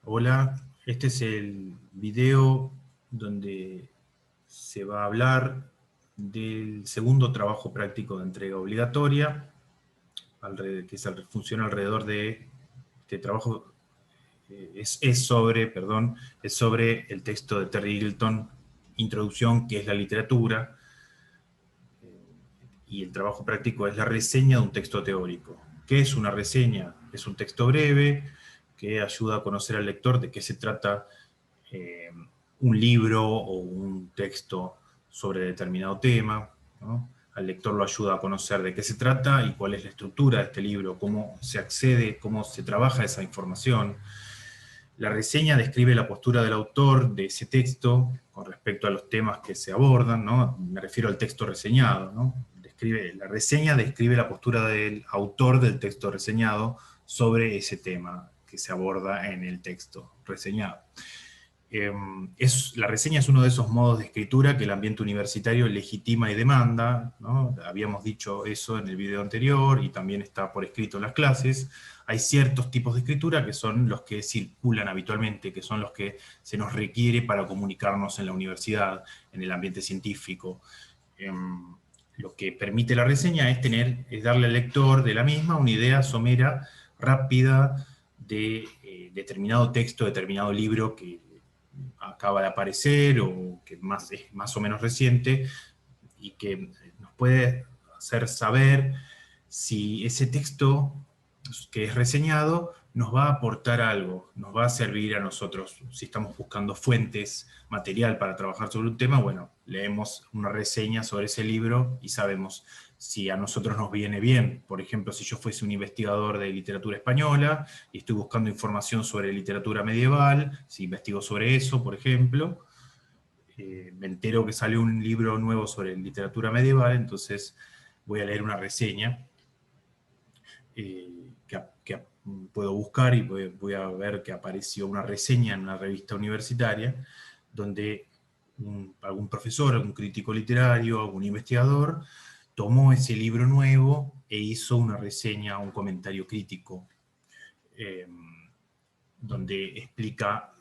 Hola, este es el video donde se va a hablar del segundo trabajo práctico de entrega obligatoria, funciona alrededor de este trabajo, es sobre el texto de Terry Eagleton, Introducción, que es la literatura, y el trabajo práctico es la reseña de un texto teórico. ¿Qué es una reseña? Es un texto breve que ayuda a conocer al lector de qué se trata eh, un libro o un texto sobre determinado tema, ¿no? Al lector lo ayuda a conocer de qué se trata y cuál es la estructura de este libro, cómo se accede, cómo se trabaja esa información. La reseña describe la postura del autor de ese texto con respecto a los temas que se abordan, ¿no? Me refiero al texto reseñado, ¿no? La reseña describe la postura del autor del texto reseñado sobre ese tema que se aborda en el texto reseñado. La reseña es uno de esos modos de escritura que el ambiente universitario legitima y demanda, ¿no? Habíamos dicho eso en el video anterior y también está por escrito en las clases. Hay ciertos tipos de escritura que son los que circulan habitualmente, que son los que se nos requiere para comunicarnos en la universidad, en el ambiente científico. Lo que permite la reseña es darle al lector de la misma una idea somera, rápida, de determinado texto, determinado libro que acaba de aparecer o que es más o menos reciente y que nos puede hacer saber si ese texto que es reseñado nos va a aportar algo, nos va a servir a nosotros. Si estamos buscando fuentes, material para trabajar sobre un tema, bueno, leemos una reseña sobre ese libro y sabemos si a nosotros nos viene bien. Por ejemplo, si yo fuese un investigador de literatura española y estoy buscando información sobre literatura medieval, si investigo sobre eso, por ejemplo, me entero que salió un libro nuevo sobre literatura medieval, entonces voy a leer una reseña que puedo buscar y voy a ver que apareció una reseña en una revista universitaria donde algún profesor, algún crítico literario, algún investigador tomó ese libro nuevo e hizo una reseña, un comentario crítico, eh, donde explica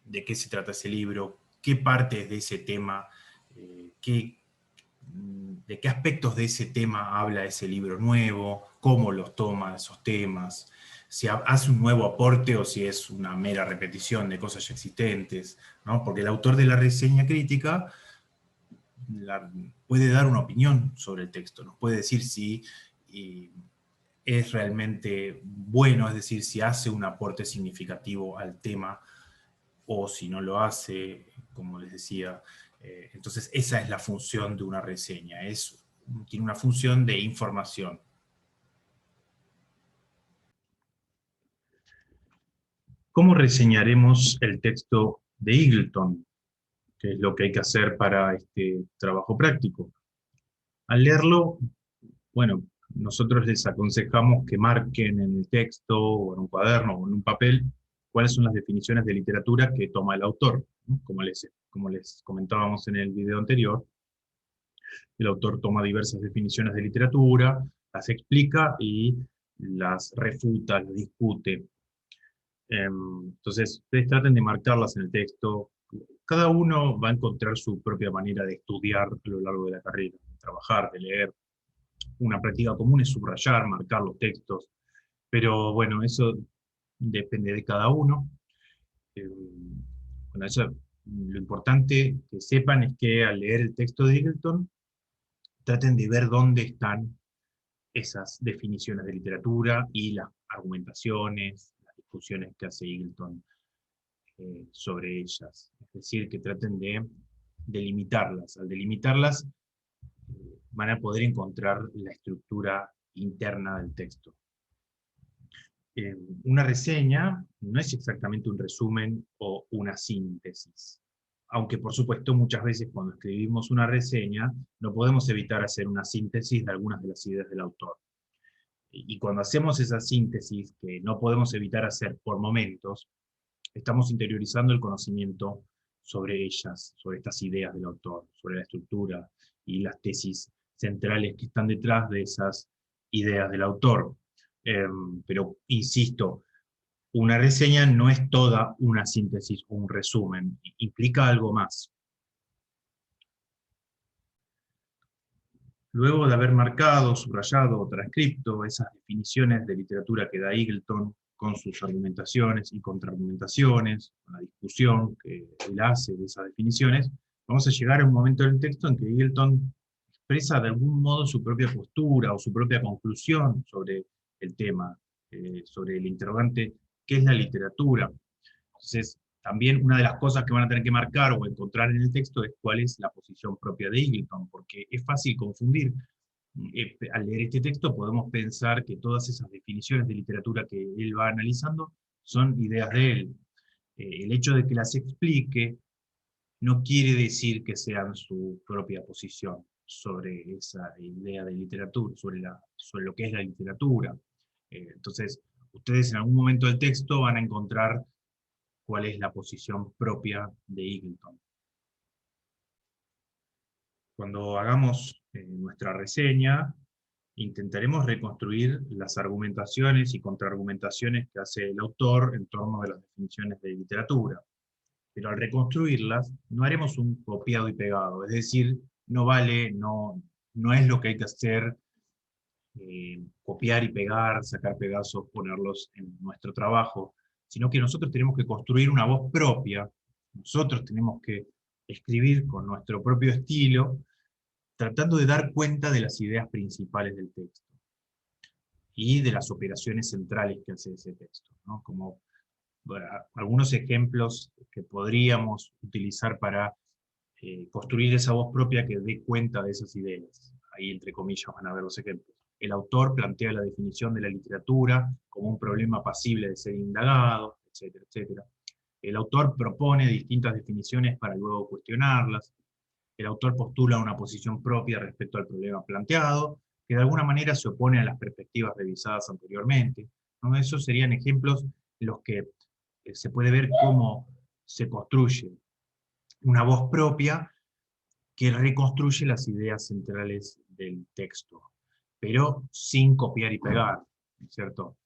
de qué se trata ese libro, qué partes de ese tema, de qué aspectos de ese tema habla ese libro nuevo, cómo los toma esos temas, si hace un nuevo aporte o si es una mera repetición de cosas ya existentes, ¿no? Porque el autor de la reseña crítica puede dar una opinión sobre el texto, nos puede decir si es realmente bueno, es decir, si hace un aporte significativo al tema o si no lo hace, como les decía. Entonces esa es la función de una reseña, tiene una función de información. ¿Cómo reseñaremos el texto de Eagleton? ¿Qué es lo que hay que hacer para este trabajo práctico? Al leerlo, bueno, nosotros les aconsejamos que marquen en el texto, o en un cuaderno, o en un papel, cuáles son las definiciones de literatura que toma el autor, ¿no? Como les comentábamos en el video anterior, el autor toma diversas definiciones de literatura, las explica y las refuta, las discute. Entonces, ustedes traten de marcarlas en el texto. Cada uno va a encontrar su propia manera de estudiar a lo largo de la carrera, de trabajar, de leer. Una práctica común es subrayar, marcar los textos, pero bueno, eso depende de cada uno. Eh, bueno, lo importante que sepan es que al leer el texto de Eagleton, traten de ver dónde están esas definiciones de literatura y las argumentaciones, las discusiones que hace Eagleton sobre ellas. Es decir, que traten de delimitarlas. Al delimitarlas, van a poder encontrar la estructura interna del texto. Una reseña no es exactamente un resumen o una síntesis. Aunque, por supuesto, muchas veces cuando escribimos una reseña, no podemos evitar hacer una síntesis de algunas de las ideas del autor. Y cuando hacemos esa síntesis, que no podemos evitar hacer por momentos, estamos interiorizando el conocimiento sobre ellas, sobre estas ideas del autor, sobre la estructura y las tesis centrales que están detrás de esas ideas del autor. Pero, insisto, una reseña no es toda una síntesis o un resumen, implica algo más. Luego de haber marcado, subrayado o transcripto esas definiciones de literatura que da Eagleton, con sus argumentaciones y contraargumentaciones, con la discusión que él hace de esas definiciones, vamos a llegar a un momento del texto en que Eagleton expresa de algún modo su propia postura o su propia conclusión sobre el tema, sobre el interrogante, ¿qué es la literatura? Entonces, también una de las cosas que van a tener que marcar o encontrar en el texto es cuál es la posición propia de Eagleton, porque es fácil confundir. Al leer este texto podemos pensar que todas esas definiciones de literatura que él va analizando son ideas de él. El hecho de que las explique no quiere decir que sean su propia posición sobre esa idea de literatura, sobre lo que es la literatura. Entonces, ustedes en algún momento del texto van a encontrar cuál es la posición propia de Eagleton. Cuando hagamos nuestra reseña, intentaremos reconstruir las argumentaciones y contraargumentaciones que hace el autor en torno de las definiciones de literatura. Pero al reconstruirlas, no haremos un copiado y pegado, es decir, no vale, no es lo que hay que hacer, copiar y pegar, sacar pedazos, ponerlos en nuestro trabajo, sino que nosotros tenemos que construir una voz propia, nosotros tenemos que escribir con nuestro propio estilo, tratando de dar cuenta de las ideas principales del texto y de las operaciones centrales que hace ese texto, ¿no? Como bueno, algunos ejemplos que podríamos utilizar para construir esa voz propia que dé cuenta de esas ideas. Ahí, entre comillas, van a ver los ejemplos. El autor plantea la definición de la literatura como un problema pasible de ser indagado, etcétera, etcétera. El autor propone distintas definiciones para luego cuestionarlas. El autor postula una posición propia respecto al problema planteado, que de alguna manera se opone a las perspectivas revisadas anteriormente, ¿no? Esos serían ejemplos en los que se puede ver cómo se construye una voz propia que reconstruye las ideas centrales del texto, pero sin copiar y pegar, ¿cierto?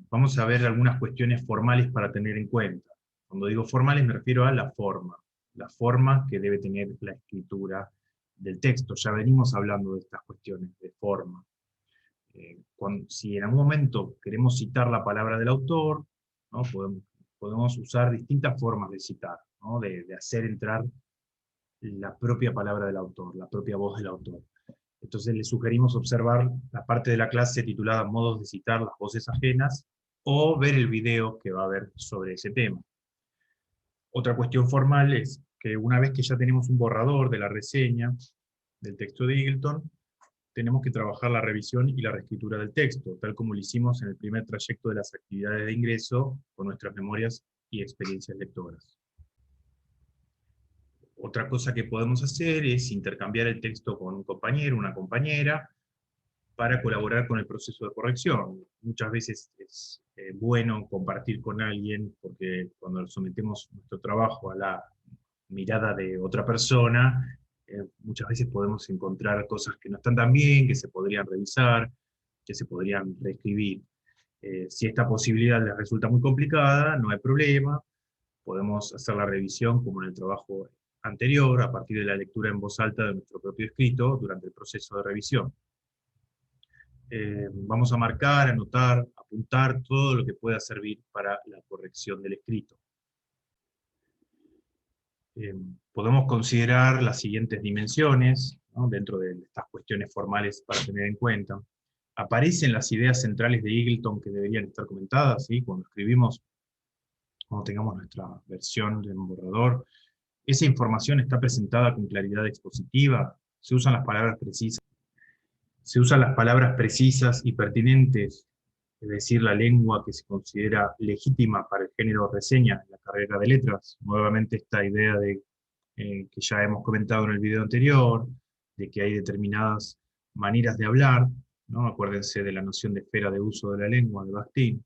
Vamos a ver algunas cuestiones formales para tener en cuenta. Cuando digo formales me refiero a la forma que debe tener la escritura del texto. Ya venimos hablando de estas cuestiones de forma. Si en algún momento queremos citar la palabra del autor, ¿no? Podemos usar distintas formas de citar, ¿no? de hacer entrar la propia palabra del autor, la propia voz del autor. Entonces le sugerimos observar la parte de la clase titulada Modos de citar las voces ajenas, o ver el video que va a haber sobre ese tema. Otra cuestión formal es que una vez que ya tenemos un borrador de la reseña del texto de Eagleton, tenemos que trabajar la revisión y la reescritura del texto, tal como lo hicimos en el primer trayecto de las actividades de ingreso con nuestras memorias y experiencias lectoras. Otra cosa que podemos hacer es intercambiar el texto con un compañero, una compañera, para colaborar con el proceso de corrección. Muchas veces es bueno compartir con alguien, porque cuando sometemos nuestro trabajo a la mirada de otra persona, muchas veces podemos encontrar cosas que no están tan bien, que se podrían revisar, que se podrían reescribir. Si esta posibilidad les resulta muy complicada, no hay problema, podemos hacer la revisión como en el trabajo anterior, a partir de la lectura en voz alta de nuestro propio escrito durante el proceso de revisión. Vamos a marcar, anotar, apuntar todo lo que pueda servir para la corrección del escrito. Podemos considerar las siguientes dimensiones, ¿no? Dentro de estas cuestiones formales para tener en cuenta. Aparecen las ideas centrales de Eagleton que deberían estar comentadas, ¿sí? Cuando escribimos, cuando tengamos nuestra versión de un borrador. Esa información está presentada con claridad expositiva, se usan las palabras precisas y pertinentes, es decir, la lengua que se considera legítima para el género reseña en la carrera de letras. Nuevamente esta idea de que ya hemos comentado en el video anterior, de que hay determinadas maneras de hablar, ¿no? Acuérdense de la noción de esfera de uso de la lengua de Bastiat.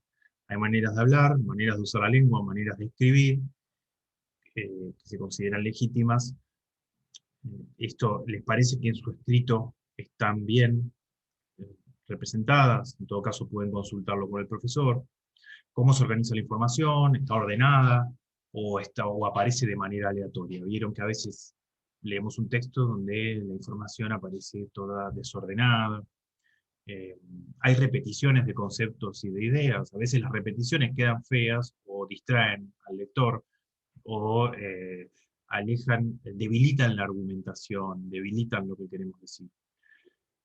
Hay maneras de hablar, maneras de usar la lengua, maneras de escribir, que se consideran legítimas. Esto les parece que en su escrito están bien, representadas, en todo caso pueden consultarlo con el profesor, cómo se organiza la información, está ordenada, o aparece de manera aleatoria. Vieron que a veces leemos un texto donde la información aparece toda desordenada, hay repeticiones de conceptos y de ideas, a veces las repeticiones quedan feas o distraen al lector, o alejan, debilitan la argumentación, debilitan lo que queremos decir.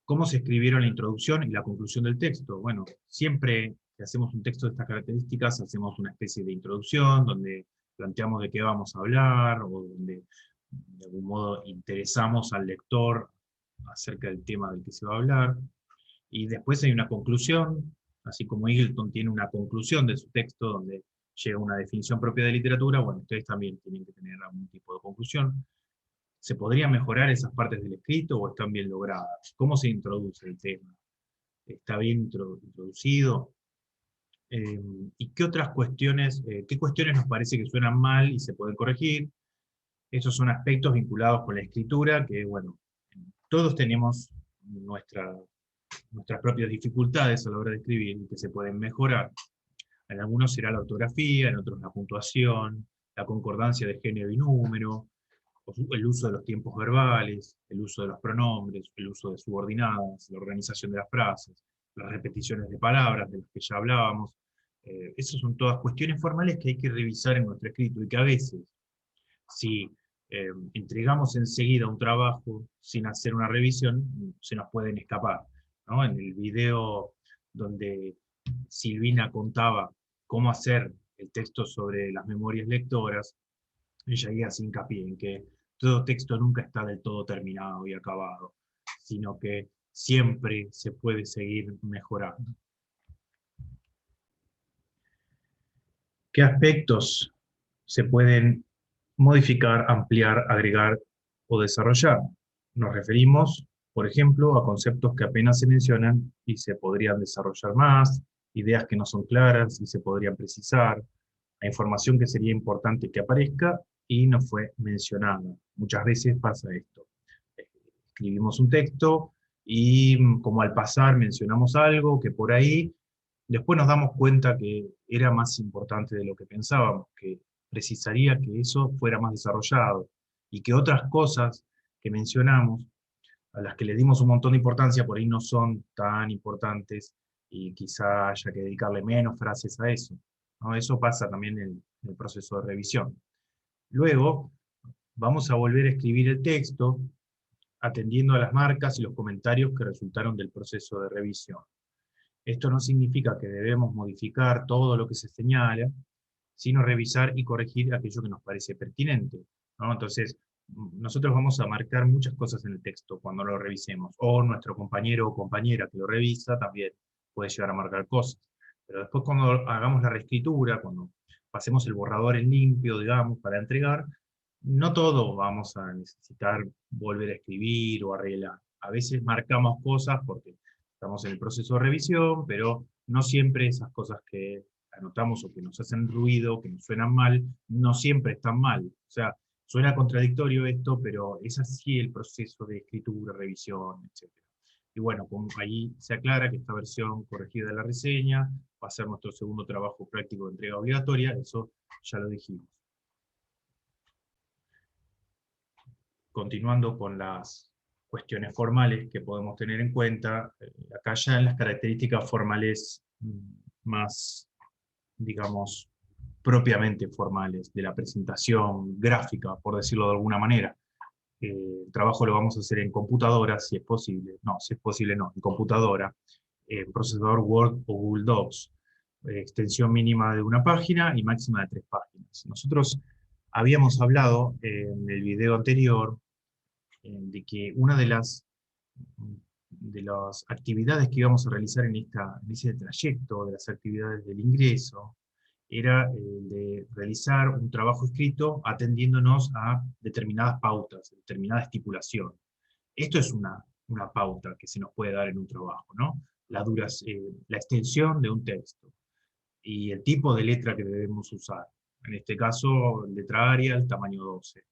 ¿Cómo se escribieron la introducción y la conclusión del texto? Bueno, siempre que hacemos un texto de estas características, hacemos una especie de introducción, donde planteamos de qué vamos a hablar, o donde de algún modo interesamos al lector acerca del tema del que se va a hablar, y después hay una conclusión, así como Eagleton tiene una conclusión de su texto, donde llega a una definición propia de literatura, bueno, ustedes también tienen que tener algún tipo de conclusión. ¿Se podría mejorar esas partes del escrito o están bien logradas? ¿Cómo se introduce el tema? ¿Está bien introducido? ¿Y qué otras cuestiones, qué cuestiones nos parece que suenan mal y se pueden corregir? Esos son aspectos vinculados con la escritura, que bueno, todos tenemos nuestras propias dificultades a la hora de escribir y que se pueden mejorar. En algunos será la ortografía, en otros la puntuación, la concordancia de género y número, el uso de los tiempos verbales, el uso de los pronombres, el uso de subordinadas, la organización de las frases, las repeticiones de palabras de las que ya hablábamos. Esas son todas cuestiones formales que hay que revisar en nuestro escrito y que a veces, si entregamos enseguida un trabajo sin hacer una revisión, se nos pueden escapar, ¿no? En el video donde Silvina contaba cómo hacer el texto sobre las memorias lectoras, ella hace hincapié en que todo texto nunca está del todo terminado y acabado, sino que siempre se puede seguir mejorando. ¿Qué aspectos se pueden modificar, ampliar, agregar o desarrollar? Nos referimos, por ejemplo, a conceptos que apenas se mencionan y se podrían desarrollar más, ideas que no son claras y se podrían precisar, a información que sería importante que aparezca y no fue mencionada. Muchas veces pasa esto. Escribimos un texto y como al pasar mencionamos algo que por ahí, después nos damos cuenta que era más importante de lo que pensábamos, que precisaría que eso fuera más desarrollado, y que otras cosas que mencionamos, a las que le dimos un montón de importancia, por ahí no son tan importantes, y quizá haya que dedicarle menos frases a eso, ¿no? Eso pasa también en el proceso de revisión. Luego, vamos a volver a escribir el texto, atendiendo a las marcas y los comentarios que resultaron del proceso de revisión. Esto no significa que debemos modificar todo lo que se señala, sino revisar y corregir aquello que nos parece pertinente, ¿no? Entonces, nosotros vamos a marcar muchas cosas en el texto cuando lo revisemos, o nuestro compañero o compañera que lo revisa también puede llegar a marcar cosas. Pero después cuando hagamos la reescritura, cuando pasemos el borrador en limpio, digamos, para entregar, no todo vamos a necesitar volver a escribir o arreglar. A veces marcamos cosas porque estamos en el proceso de revisión, pero no siempre esas cosas que anotamos o que nos hacen ruido, que nos suenan mal, no siempre están mal. O sea, suena contradictorio esto, pero es así el proceso de escritura, revisión, etc. Y bueno, ahí se aclara que esta versión corregida de la reseña va a ser nuestro segundo trabajo práctico de entrega obligatoria, eso ya lo dijimos. Continuando con las cuestiones formales que podemos tener en cuenta, acá ya en las características formales más, digamos, propiamente formales, de la presentación gráfica, por decirlo de alguna manera. El trabajo lo vamos a hacer en computadora, si es posible. No, si es posible no, en computadora, en procesador Word o Google Docs. Extensión mínima de 1 página y máxima de 3 páginas. Nosotros habíamos hablado en el video anterior de que una de las actividades que íbamos a realizar en ese trayecto, de las actividades del ingreso, era el de realizar un trabajo escrito atendiéndonos a determinadas pautas, determinada estipulación. Esto es una pauta que se nos puede dar en un trabajo, ¿no? La extensión de un texto y el tipo de letra que debemos usar. En este caso, letra Arial, tamaño 12.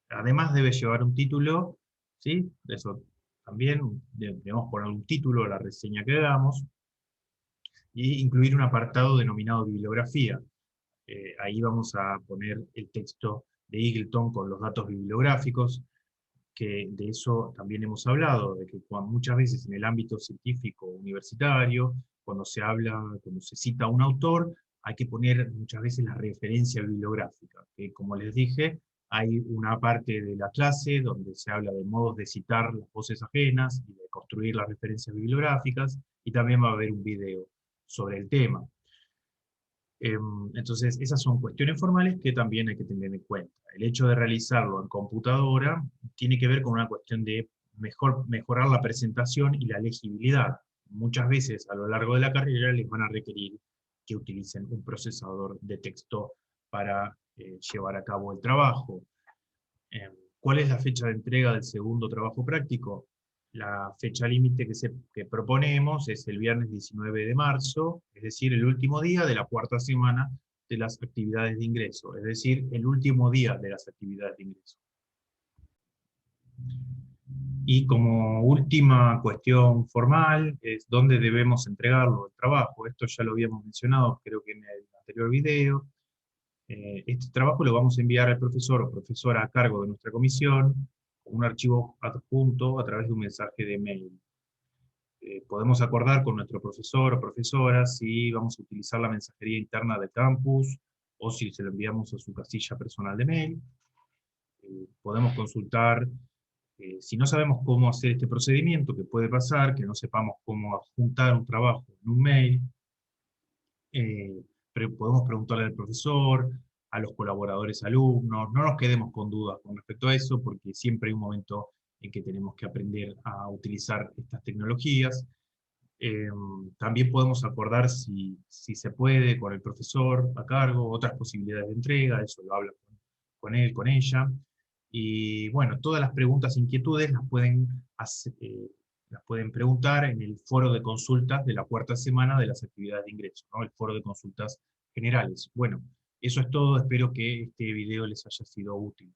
Además debe llevar un título, ¿sí? Eso También debemos poner un título a la reseña que hagamos, y incluir un apartado denominado bibliografía. Ahí vamos a poner el texto de Eagleton con los datos bibliográficos, que de eso también hemos hablado, de que muchas veces en el ámbito científico universitario, cuando se cita a un autor, hay que poner muchas veces la referencia bibliográfica, que como les dije, hay una parte de la clase donde se habla de modos de citar las voces ajenas y de construir las referencias bibliográficas, y también va a haber un video sobre el tema. Entonces, esas son cuestiones formales que también hay que tener en cuenta. El hecho de realizarlo en computadora tiene que ver con una cuestión de mejorar la presentación y la legibilidad. Muchas veces a lo largo de la carrera les van a requerir que utilicen un procesador de texto para llevar a cabo el trabajo. ¿Cuál es la fecha de entrega del segundo trabajo práctico? La fecha límite que proponemos es el viernes 19 de marzo, es decir, el último día de la cuarta semana de las actividades de ingreso, es decir, el último día de las actividades de ingreso. Y como última cuestión formal, es dónde debemos entregarlo el trabajo. Esto ya lo habíamos mencionado, creo que en el anterior video. Este trabajo lo vamos a enviar al profesor o profesora a cargo de nuestra comisión, con un archivo adjunto a través de un mensaje de mail. Podemos acordar con nuestro profesor o profesora si vamos a utilizar la mensajería interna del campus o si se lo enviamos a su casilla personal de mail. Podemos consultar, si no sabemos cómo hacer este procedimiento, que puede pasar, que no sepamos cómo adjuntar un trabajo en un mail, pero podemos preguntarle al profesor, a los colaboradores alumnos, no nos quedemos con dudas con respecto a eso, porque siempre hay un momento en que tenemos que aprender a utilizar estas tecnologías. También podemos acordar si se puede con el profesor a cargo, otras posibilidades de entrega, eso lo habla con él, con ella. Y bueno, todas las preguntas e inquietudes las pueden preguntar en el foro de consultas de la cuarta semana de las actividades de ingreso, ¿no? El foro de consultas generales. Bueno, eso es todo, espero que este video les haya sido útil.